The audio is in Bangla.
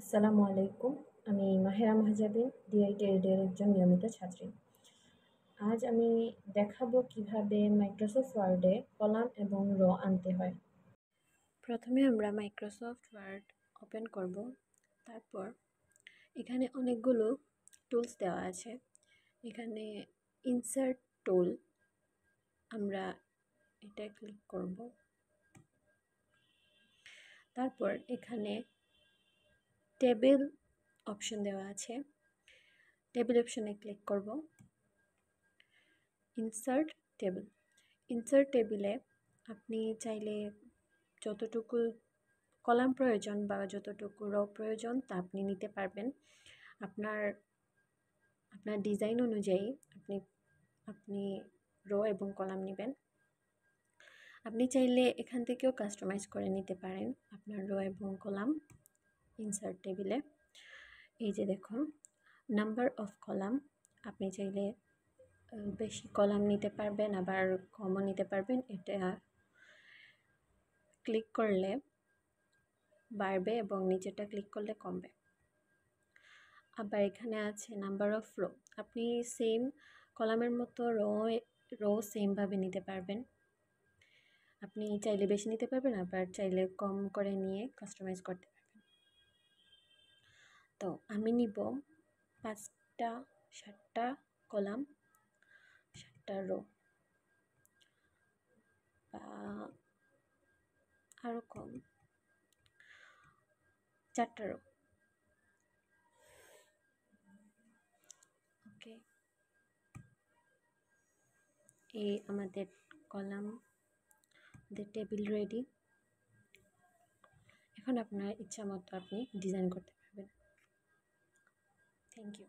আসসালামু আলাইকুম। আমি মাহেরা মাহজাবিন, ডিআইটিআইড এর একজন নিয়মিত ছাত্রী। আজ আমি দেখাবো কিভাবে মাইক্রোসফট ওয়ার্ডে কলাম এবং রো আনতে হয়। প্রথমে আমরা মাইক্রোসফট ওয়ার্ড ওপেন করব। তারপর এখানে অনেকগুলো টুলস দেওয়া আছে। এখানে ইনসার্ট টুল, আমরা এটা ক্লিক করব। তারপর এখানে টেবিল অপশন দেওয়া আছে, টেবিল অপশনে ক্লিক করব। ইনসার্ট টেবিলে আপনি চাইলে যতটুকু কলাম প্রয়োজন বা যতটুকু রো প্রয়োজন তা আপনি নিতে পারবেন। আপনার ডিজাইন অনুযায়ী আপনি রো এবং কলাম নেবেন। আপনি চাইলে এখান থেকেও কাস্টমাইজ করে নিতে পারেন আপনার রো এবং কলাম। ইনসার্ট টেবিলে এই যে দেখুন, নাম্বার অফ কলাম, আপনি চাইলে বেশি কলাম নিতে পারবেন, আবার কমও নিতে পারবেন। এটা ক্লিক করলে বাড়বে এবং নিচেটা ক্লিক করলে কমবে। আবার এখানে আছে নাম্বার অফ রো, আপনি সেম কলামের মতো রো সেমভাবে নিতে পারবেন। আপনি চাইলে বেশি নিতে পারবেন, আবার চাইলে কম করে নিয়ে কাস্টমাইজ করতে পারবেন। তো আমি নিব 5টা 7টা কলাম, 7টা রো বা আরও কম, 4টা রো। ওকে, এই আমাদের কলাম, আমাদের টেবিল রেডি। এখন আপনার ইচ্ছা মতো আপনি ডিজাইন করতে পারবেন। Thank you.